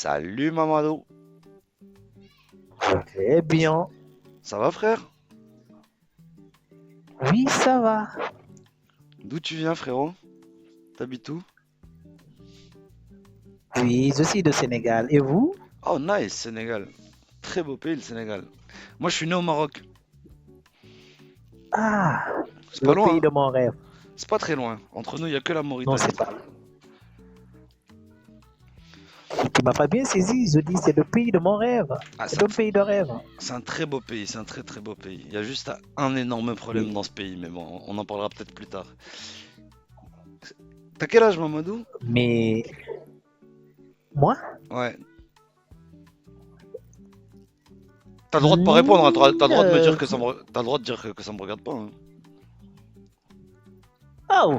Salut Mamadou, Très bien. ça va frère? Oui, ça va. D'où tu viens frérot? T'habites où? Oui, je suis de Sénégal. Et vous? Oh nice, Sénégal. Très beau pays le Sénégal. Moi je suis né au Maroc. Ah, C'est pas le loin, pays hein. de mon rêve. C'est pas très loin. Entre nous, il y a que la Non, Mauritanie. c'est pas. Tu m'as pas bien saisi. Je dis, c'est le pays de mon rêve. Ah, C'est un pays de rêve. c'est un très beau pays, c'est un très très beau pays. Il y a juste un énorme problème Oui. dans ce pays, mais bon, on en parlera peut-être plus tard. T'as quel âge Mamadou? Mais moi? Ouais. T'as le droit de pas répondre, hein. T'as le droit de me dire Euh, que t'as le droit de dire que ça me regarde pas, hein. Oh,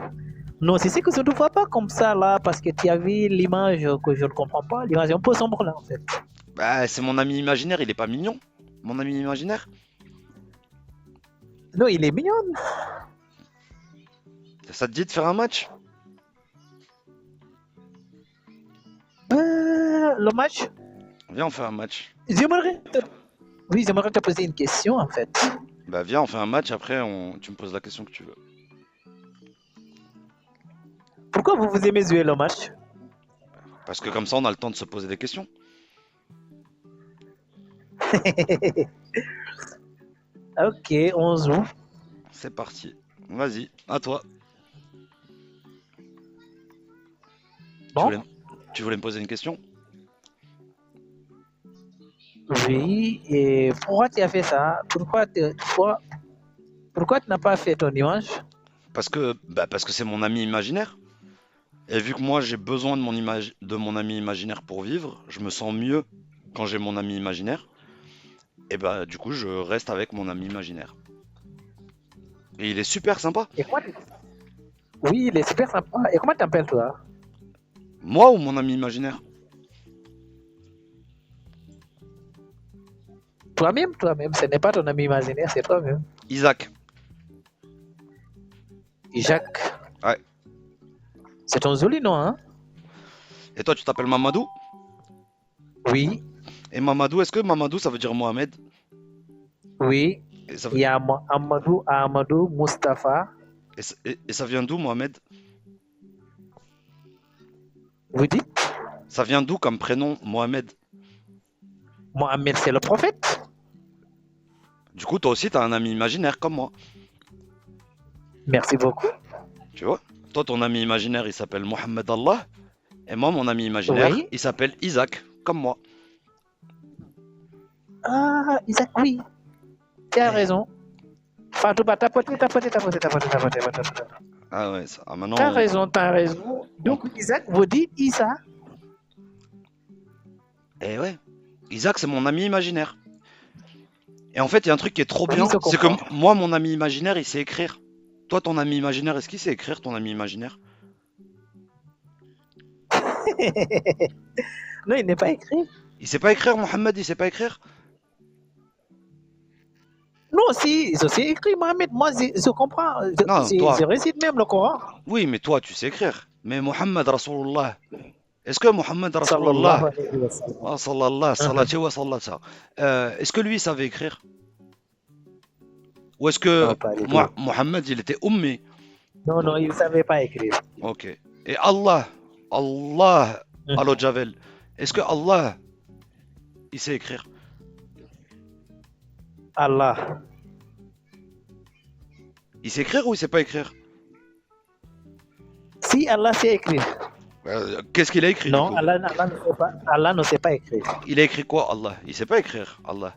non, c'est ce que je ne vois pas comme ça là, parce que tu as vu l'image que je ne comprends pas. L'image est un peu sombre là, en fait. Bah, c'est mon ami imaginaire, il est pas mignon. Mon ami imaginaire. Non, il est mignon. Ça te dit de faire un match? Le match, Viens, on fait un match. j'aimerais te... Oui, j'aimerais te poser une question en fait. Bah viens, on fait un match, après tu me poses la question que tu veux. Pourquoi vous aimez jouer le match? Parce que comme ça, on a le temps de se poser des questions. Ok, on joue. C'est parti. Vas-y, à toi. Tu Bon, voulais, tu voulais me poser une question? oui, et pourquoi tu as fait ça? Pourquoi tu n'as pas fait ton image? Parce que c'est mon ami imaginaire. Et vu que moi j'ai besoin de mon ami imaginaire pour vivre, je me sens mieux quand j'ai mon ami imaginaire. Et bah du coup je reste avec mon ami imaginaire. Et il est super sympa. Et comment tu- Oui, il est super sympa. Et comment t'appelles toi? Moi ou mon ami imaginaire? Toi-même, ce n'est pas ton ami imaginaire, c'est toi-même. Isaac. Jacques, Ouais. c'est ton joli nom, hein? Et toi tu t'appelles Mamadou? Oui, Et Mamadou, est-ce que Mamadou ça veut dire Mohamed? oui. Et ça, Il y a Amadou, Mustapha. et ça vient d'où Mohamed? Vous dites? Ça vient d'où comme prénom Mohamed? Mohamed, c'est le prophète. Du coup toi aussi t'as un ami imaginaire comme moi. Merci beaucoup. Tu vois? Toi ton ami imaginaire il s'appelle Mohamed Allah. Et moi mon ami imaginaire Oui. il s'appelle Isaac comme moi. Ah, Isaac, oui. Tu as Eh, raison. Fatou, bah, tapoter. ah ouais, maintenant T'as raison, t'as raison. on- Donc, Isaac, vous dites Isa. eh ouais, Isaac c'est mon ami imaginaire. Et en fait il y a un truc qui est trop Oui, bien, je c'est que comprends. moi mon ami imaginaire il sait écrire. Toi ton ami imaginaire, est-ce qu'il sait écrire ton ami imaginaire? Non, il n'est pas écrit. Il sait pas écrire Mohamed, il sait pas écrire? Non, si, je sais écrit, Mohamed. Moi, je comprends. Non, toi, Je récite même le Coran. oui, mais toi tu sais écrire. Mais Mohamed Rasulullah, est-ce que Mohamed Sallallahu Rasulullah, alayhi wa sallam. ah, sallallahu, Mhm. salati wa sallata, est-ce que lui savait écrire? Ou est-ce que Non, pas du tout. Mohamed il était ummi? Non, non, il ne savait pas écrire. Ok. Et Allah, Allah, Mhm. Allah Javel, est-ce que Allah il sait écrire? Allah. Il sait écrire ou il sait pas écrire? Si Allah sait écrire. Qu'est-ce qu'il a écrit du Non, coup? Allah ne sait pas. Allah ne sait pas écrire. Il a écrit quoi Allah? Il sait pas écrire Allah.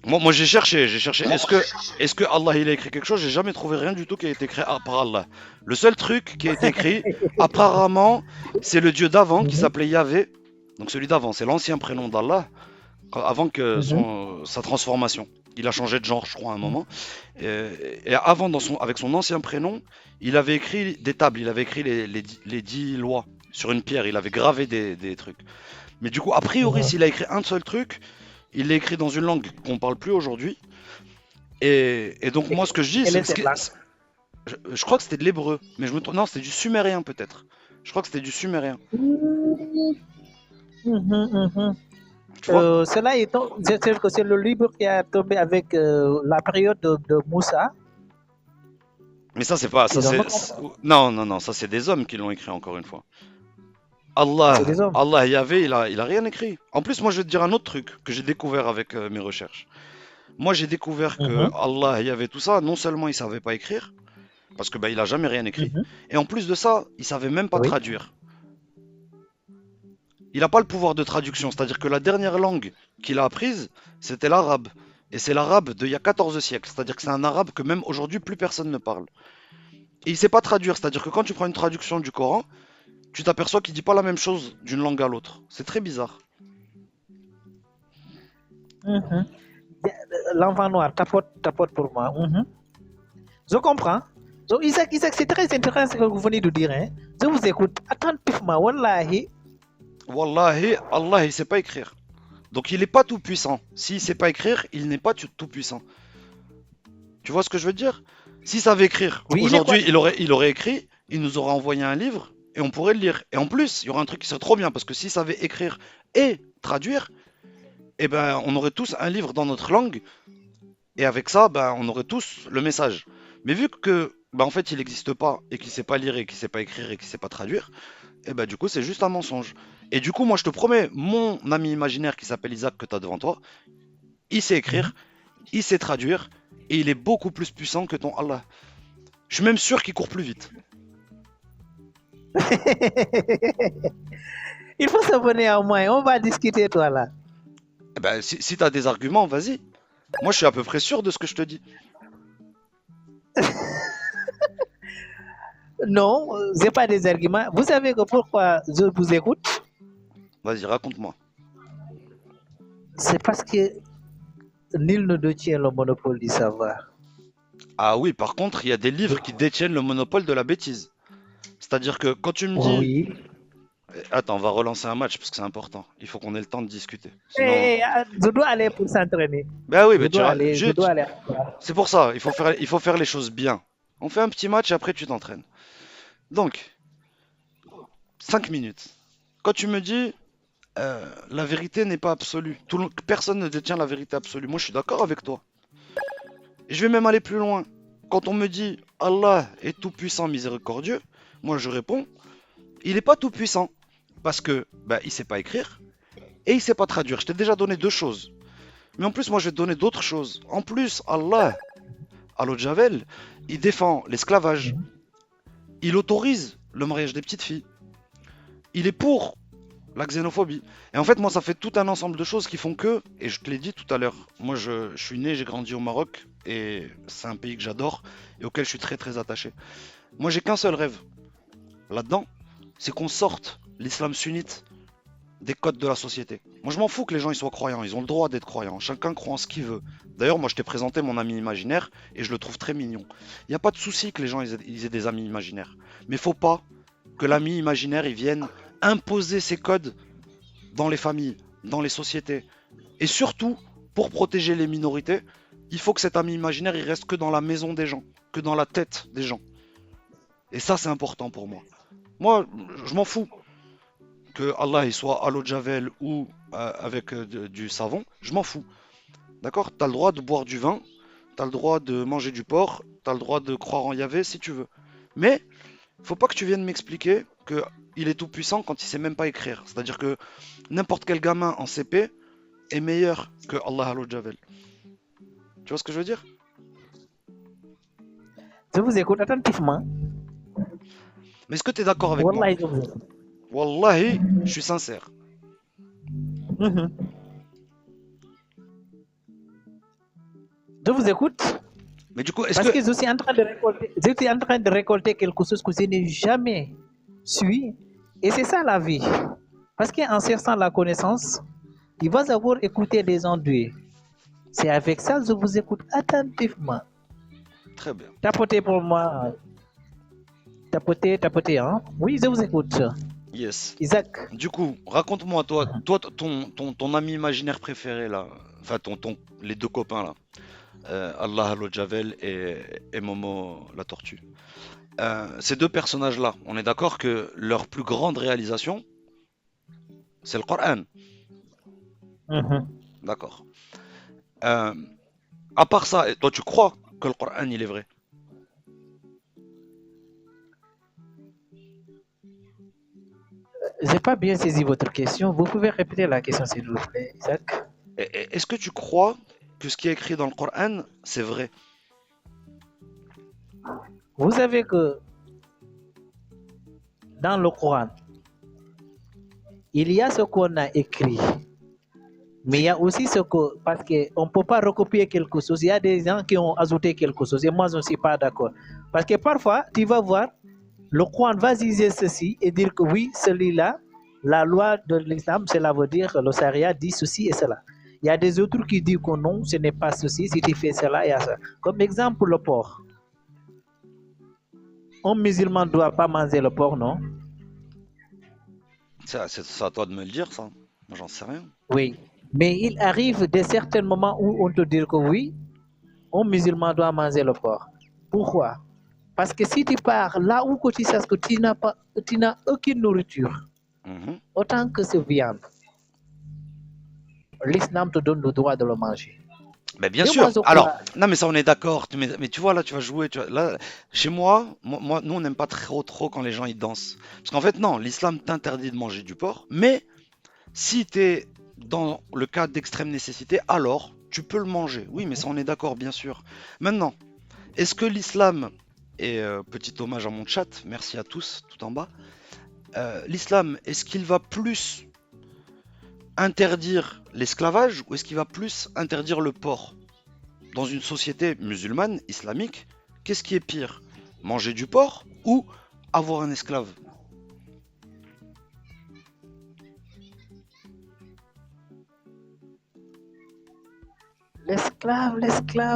Moi j'ai cherché. Est-ce que Allah il a écrit quelque chose? J'ai jamais trouvé rien du tout qui a été écrit par Allah. Le seul truc qui a été écrit, apparemment, c'est le dieu d'avant qui Mhm. s'appelait Yahvé. Donc celui d'avant, c'est l'ancien prénom d'Allah, avant que Mhm. sa transformation. Il a changé de genre, je crois, à un moment. Et avant, avec son ancien prénom, il avait écrit des tables, il avait écrit les 10 lois sur une pierre, il avait gravé des trucs. Mais du coup, a priori, Mhm. s'il a écrit un seul truc, il l'a écrit dans une langue qu'on parle plus aujourd'hui. Et donc, moi, ce que je dis, Quelle est cette langue? je crois que c'était de l'hébreu, mais je me trompe. Non, c'était du sumérien peut-être. Je crois que c'était du sumérien. Mhm, mhm. Tu vois? Cela étant, c'est que c'est le livre qui a tombé avec la période de Moussa. Mais ça, c'est pas. Ça, Ils en ont compris. Non, non, non, ça, c'est des hommes qui l'ont écrit encore une fois. C'est des hommes. Allah Yahvé, il a rien écrit. En plus, moi, je vais te dire un autre truc que j'ai découvert avec mes recherches. Moi, j'ai découvert que Mhm, Allah Yahvé, tout ça, non seulement il savait pas écrire, parce que bah, il a jamais rien écrit, mhm. et en plus de ça, il savait même pas Oui. traduire. Il n'a pas le pouvoir de traduction, c'est-à-dire que la dernière langue qu'il a apprise, c'était l'arabe. Et c'est l'arabe d'il y a 14 siècles, c'est-à-dire que c'est un arabe que même aujourd'hui plus personne ne parle. Et il sait pas traduire, c'est-à-dire que quand tu prends une traduction du Coran, tu t'aperçois qu'il dit pas la même chose d'une langue à l'autre. C'est très bizarre. Mhm. L'enfant noir, tapote, tapote pour moi. Mhm. Je comprends. Donc, Isaac, c'est très intéressant ce que vous venez de dire. Hein. Je vous écoute attentivement. Wallahi. Wallahi, Allah il sait pas écrire. Donc il n'est pas tout puissant. S'il sait pas écrire, il n'est pas tout puissant. Tu vois ce que je veux dire? S'il savait écrire, Oui, il est quoi? aujourd'hui il aurait écrit, il nous aurait envoyé un livre et on pourrait le lire. Et en plus, il y aurait un truc qui serait trop bien parce que s'il savait écrire et traduire, eh ben on aurait tous un livre dans notre langue et avec ça, ben on aurait tous le message. Mais vu que ben, en fait il n'existe pas et qu'il sait pas lire et qu'il sait pas écrire et qu'il sait pas traduire, et ben du coup c'est juste un mensonge. Et du coup moi je te promets, mon ami imaginaire qui s'appelle Isaac que tu as devant toi, il sait Mhm. écrire, il sait traduire et il est beaucoup plus puissant que ton Allah. Je suis même sûr qu'il court plus vite. Il faut s'abonner à moi. On va discuter, toi, là. Eh ben, si tu as des arguments, vas-y. Moi, je suis à peu près sûr de ce que je te dis. Non, j'ai pas des arguments. Vous savez que pourquoi je vous écoute? Vas-y, raconte-moi. C'est parce que nul ne détient le monopole du savoir. Ah oui, par contre, il y a des livres qui détiennent le monopole de la bêtise. C'est-à-dire que quand tu me dis... Oui. Attends, on va relancer un match parce que c'est important. Il faut qu'on ait le temps de discuter. Sinon... Eh, je dois aller pour s'entraîner. Ben oui, Je mais tu dois iras... aller, je dois aller. C'est pour ça, il faut faire les choses bien. On fait un petit match et après tu t'entraînes. Donc, 5 minutes. Quand tu me dis la vérité n'est pas absolue, personne ne détient la vérité absolue, moi je suis d'accord avec toi. Et je vais même aller plus loin. Quand on me dit Allah est tout puissant, miséricordieux, moi je réponds, il n'est pas tout puissant. Parce que bah, il sait pas écrire et il sait pas traduire. Je t'ai déjà donné deux choses. Mais en plus, moi je vais te donner d'autres choses. En plus, Allah, Allo Javel, il défend l'esclavage. Il autorise le mariage des petites filles. Il est pour la xénophobie. Et en fait, moi, ça fait tout un ensemble de choses qui font que, et je te l'ai dit tout à l'heure, moi, je suis né, j'ai grandi au Maroc, et c'est un pays que j'adore, et auquel je suis très très attaché. Moi, j'ai qu'un seul rêve là-dedans, c'est qu'on sorte l'islam sunnite des codes de la société. Moi, je m'en fous que les gens ils soient croyants, ils ont le droit d'être croyants, chacun croit en ce qu'il veut. D'ailleurs, moi, je t'ai présenté mon ami imaginaire, et je le trouve très mignon. Il n'y a pas de souci que les gens ils aient des amis imaginaires. Mais faut pas que l'ami imaginaire, il vienne imposer ses codes dans les familles, dans les sociétés. Et surtout, pour protéger les minorités, il faut que cet ami imaginaire il reste que dans la maison des gens, que dans la tête des gens. Et ça, c'est important pour moi. Moi, je m'en fous que Allah il soit à l'eau de Javel ou avec du savon, je m'en fous. D'accord? T'as le droit de boire du vin, t'as le droit de manger du porc, t'as le droit de croire en Yahvé si tu veux. Mais, faut pas que tu viennes m'expliquer que il est tout puissant quand il sait même pas écrire. C'est-à-dire que n'importe quel gamin en CP est meilleur que Allah Al Javel. Tu vois ce que je veux dire? Je vous écoute attentivement. Mais est-ce que tu es d'accord avec moi? Wallahi, je vous écoute. Wallahi, je suis sincère. Mhm. Je vous écoute Mais du coup, est-ce parce que... que je suis en train de récolter quelque chose que je n'ai jamais su. Et c'est ça la vie. Parce qu'en cherchant la connaissance, il va savoir écouter les enduits. C'est avec ça que je vous écoute attentivement. Très bien. Tapotez pour moi. Tapotez, tapotez, hein. Oui, je vous écoute. Yes. Isaac. Du coup, raconte-moi, toi ton ami imaginaire préféré là, enfin les deux copains là, Allah Al Javel et Momo la tortue. Ces deux personnages-là, on est d'accord que leur plus grande réalisation, c'est le Coran. Mhm. D'accord. Euh, à part ça, et toi tu crois que le Coran il est vrai? J'ai pas bien saisi votre question. Vous pouvez répéter la question, s'il vous plaît, Isaac? Est-ce que tu crois que ce qui est écrit dans le Coran, c'est vrai? Vous savez que dans le Coran, il y a ce qu'on a écrit, mais il y a aussi ce que, parce qu'on ne peut pas recopier quelque chose, il y a des gens qui ont ajouté quelque chose, et moi je ne suis pas d'accord. Parce que parfois, tu vas voir, le Coran va dire ceci et dire que oui, celui-là, la loi de l'islam, cela veut dire le charia dit ceci et cela. Il y a des autres qui disent que non, ce n'est pas ceci, si tu fais cela, il y a ça. Comme exemple, le porc. Un musulman ne doit pas manger le porc, non? C'est à toi de me le dire, ça. Moi, j'en sais rien. Oui. Mais il arrive des certains moments où on te dit que oui, un musulman doit manger le porc. Pourquoi? Parce que si tu pars là où tu sais que tu n'as aucune nourriture, Mhm. autant que c'est viande, l'islam te donne le droit de le manger. Mais bien Et moi, sûr. je Alors, crois, non, mais ça, on est d'accord. Mais tu vois, là, tu vas jouer. Là, chez moi, nous, on n'aime pas trop quand les gens ils dansent. Parce qu'en fait, non, l'islam t'interdit de manger du porc. Mais si tu es dans le cas d'extrême nécessité, alors tu peux le manger. Oui, mais ça, on est d'accord, bien sûr. Maintenant, est-ce que l'islam, et petit hommage à mon chat, merci à tous, tout en bas, l'islam, est-ce qu'il va plus interdire l'esclavage ou est-ce qu'il va plus interdire le porc? Dans une société musulmane, islamique, qu'est-ce qui est pire? Manger du porc ou avoir un esclave?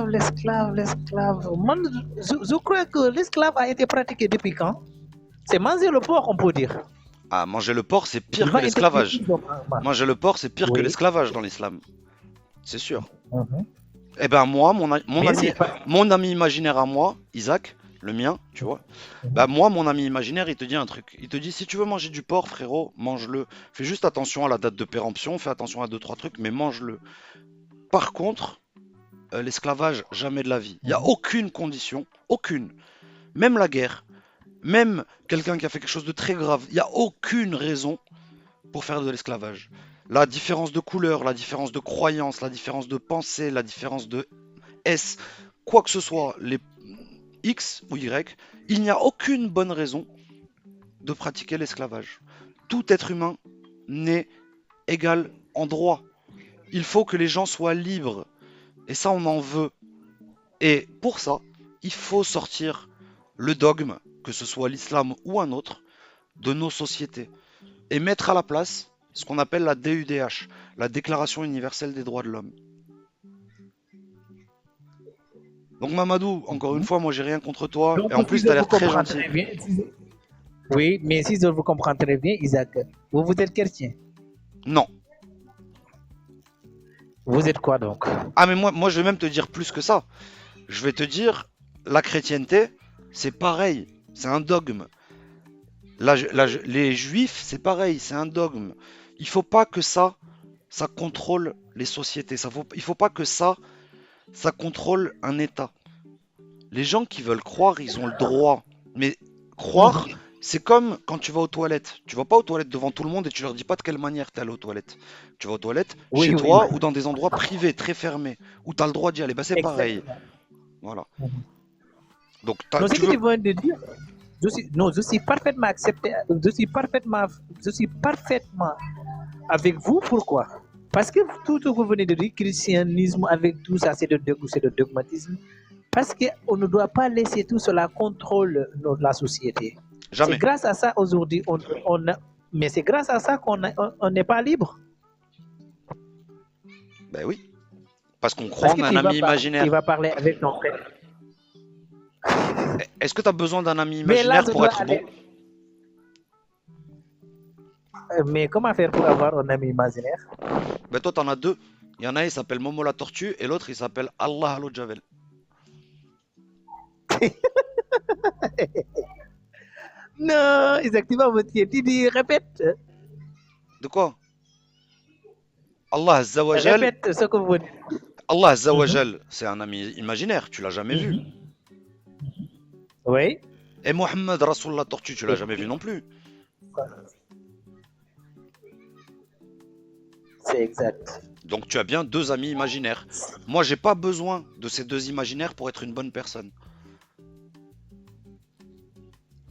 l'esclave. Moi, je crois que l'esclave a été pratiqué depuis quand? C'est manger le porc, on peut dire. Ah, manger le porc, c'est Il pire que va interdire l'esclavage. tout. Manger le porc, c'est pire que Oui. l'esclavage dans l'islam. C'est sûr. Mhm. Eh ben moi, Mais c'est pas. mon ami imaginaire à moi, Isaac, le mien, tu vois. Bah Mhm. moi, mon ami imaginaire, il te dit un truc. Il te dit, si tu veux manger du porc, frérot, mange-le. Fais juste attention à la date de péremption, fais attention à deux, trois trucs, mais mange-le. Par contre, l'esclavage, jamais de la vie. Il n'y a Mhm. aucune condition, aucune. Même la guerre, même quelqu'un qui a fait quelque chose de très grave, il n'y a aucune raison pour faire de l'esclavage. La différence de couleur, la différence de croyance, la différence de pensée, la différence de S, quoi que ce soit, les X ou Y, il n'y a aucune bonne raison de pratiquer l'esclavage. Tout être humain naît égal en droit. Il faut que les gens soient libres. Et ça, on en veut. Et pour ça, il faut sortir le dogme, que ce soit l'islam ou un autre, de nos sociétés. Et mettre à la place ce qu'on appelle la DUDH, la Déclaration universelle des droits de l'homme. Donc Mamadou, encore une Mhm. fois, moi j'ai rien contre toi. Donc, Et en si plus, je tu as vous l'air très comprends gentil. très bien, oui, mais si je vous comprends très bien, Isaac, vous êtes chrétien. Non. Vous êtes quoi donc? Ah mais moi je vais même te dire plus que ça. Je vais te dire, la chrétienté, c'est pareil. C'est un dogme. Les juifs, c'est pareil, c'est un dogme. Il faut pas que ça contrôle les sociétés. Il faut pas que ça contrôle un État. Les gens qui veulent croire, ils ont le droit. Mais croire, Mhm. c'est comme quand tu vas aux toilettes. Tu vas pas aux toilettes devant tout le monde et tu leur dis pas de quelle manière tu es allé aux toilettes. Tu vas aux toilettes chez Oui, oui, oui. toi ou dans des endroits privés, très fermés, où tu as le droit d'y aller. Bah, c'est pareil. Exactement. Voilà. Mhm. Donc Non, ce tu que veux. tu viens de dire, non, je suis parfaitement accepté, je suis parfaitement avec vous. Pourquoi? Parce que tout ce que vous venez de dire, christianisme, avec tout ça, c'est de dogmatisme. Parce qu'on ne doit pas laisser tout cela contrôle la société. C'est Jamais. grâce à ça aujourd'hui, mais c'est grâce à ça on n'est pas libre. Ben oui. Parce qu'on croit Parce en que un ami tu imaginaire. vas parler avec ton frère. Est-ce que tu as besoin d'un ami Mais là, imaginaire je pour dois être bon? aller. Mais comment faire pour avoir un ami imaginaire? Ben toi, t'en as deux. Il y en a, il s'appelle Momo la tortue et l'autre, il s'appelle Allah Allo Javel. Non, exactement, monsieur. Tu dis, répète. De quoi? Allah Azza wa Jal, Répète ce que vous dites. Allah Azza wa Mhm, Jal, c'est un ami imaginaire, tu l'as jamais vu. mhm. Oui, Et Mohammed Rasoul la tortue, tu l'as jamais vu non plus. c'est exact. Donc tu as bien deux amis imaginaires. Moi, j'ai pas besoin de ces deux imaginaires pour être une bonne personne.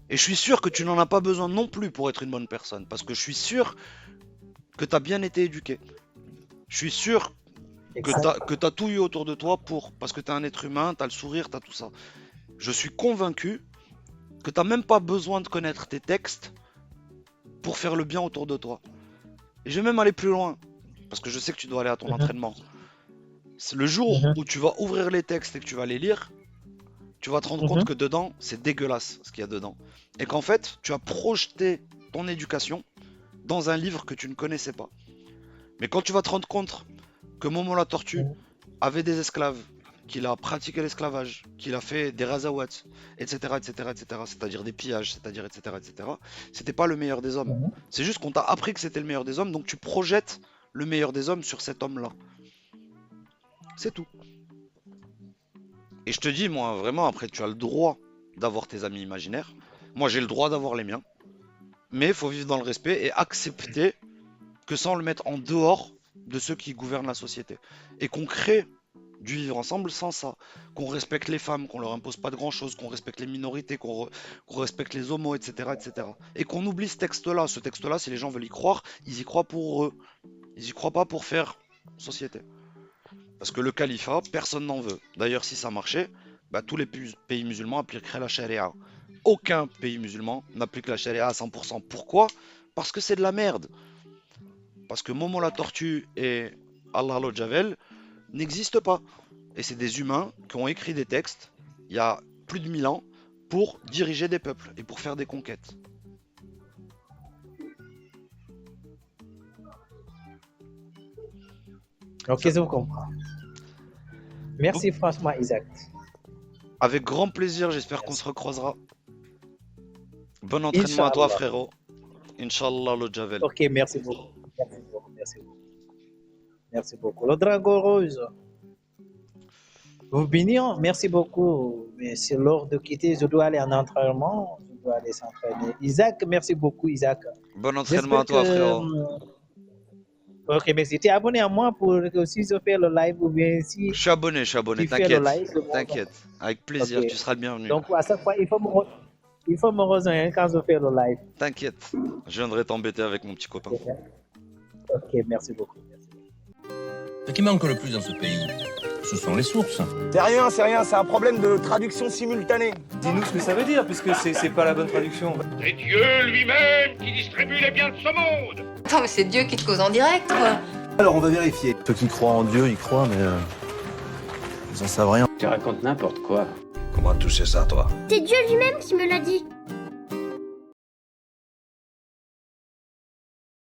Et je suis sûr que tu n'en as pas besoin non plus pour être une bonne personne. Parce que je suis sûr que tu as bien été éduqué. Je suis sûr Exact. que t'as tout eu autour de toi pour. Parce que tu es un être humain, tu as le sourire, tu as tout ça. Je suis convaincu que tu n'as même pas besoin de connaître tes textes pour faire le bien autour de toi. Et je vais même aller plus loin. Parce que je sais que tu dois aller à ton Mhm, entraînement. C'est le jour mhm, où tu vas ouvrir les textes et que tu vas les lire, tu vas te rendre compte mhm. que dedans, c'est dégueulasse ce qu'il y a dedans. Et qu'en fait, tu as projeté ton éducation dans un livre que tu ne connaissais pas. Mais quand tu vas te rendre compte que Momo la tortue Mhm, avait des esclaves, qu'il a pratiqué l'esclavage, qu'il a fait des razawats, etc., etc., etc., c'est-à-dire des pillages, c'est-à-dire, etc., etc., c'était pas le meilleur des hommes. mhm. C'est juste qu'on t'a appris que c'était le meilleur des hommes, donc tu projettes le meilleur des hommes sur cet homme-là. C'est tout. Et je te dis, moi, vraiment, après, tu as le droit d'avoir tes amis imaginaires. Moi, j'ai le droit d'avoir les miens. Mais il faut vivre dans le respect et accepter que sans le mettre en dehors de ceux qui gouvernent la société. Et qu'on crée du vivre ensemble sans ça. Qu'on respecte les femmes, qu'on leur impose pas de grand chose, qu'on respecte les minorités, qu'on respecte les homos, etc., etc. Et qu'on oublie ce texte-là. Ce texte-là, si les gens veulent y croire, ils y croient pour eux. Ils y croient pas pour faire société. Parce que le califat, personne n'en veut. D'ailleurs, si ça marchait, bah, tous les pays musulmans appliqueraient la charia. Aucun pays musulman n'applique la charia à 100%. Pourquoi? Parce que c'est de la merde. Parce que Momo la tortue et Allah le Javel n'existent pas. Et c'est des humains qui ont écrit des textes il y a plus de 1000 ans pour diriger des peuples et pour faire des conquêtes. Ok, Ça- je vous comprends. Donc, Merci franchement, Isaac. avec grand plaisir, j'espère qu'on Merci. se recroisera. Bon entraînement à toi, Inch'Allah. frérot. Inch'Allah le Javel. Ok, merci beaucoup. Merci beaucoup. Merci beaucoup. Merci beaucoup. Le dragon rose. Vous bénissons. Merci beaucoup. Mais c'est l'heure de quitter. Je dois aller en entraînement. Je dois aller s'entraîner. Isaac, merci beaucoup, Isaac. Bon entraînement à J'espère toi, que. frérot. Ok, merci. Tu es abonné à moi pour que si je fais le live ou bien si Je suis abonné, tu fais le t'inquiète. live. T'inquiète. Avec Ok. plaisir, tu seras le bienvenu. Donc, à chaque fois, il faut me rejoindre quand je fais le live. T'inquiète. Je viendrai t'embêter avec mon petit copain. Ok, merci beaucoup. Merci. Ce qui manque le plus dans ce pays, ce sont les sources. C'est rien, c'est un problème de traduction simultanée. Dis-nous ce que ça veut dire, puisque c'est pas la bonne traduction. C'est Dieu lui-même qui distribue les biens de ce monde. Attends, mais c'est Dieu qui te cause en direct, quoi. Alors on va vérifier. Ceux qui croient en Dieu, ils croient, mais ils en savent rien. Tu racontes n'importe quoi. Comment tu sais ça, toi? C'est Dieu lui-même qui me l'a dit.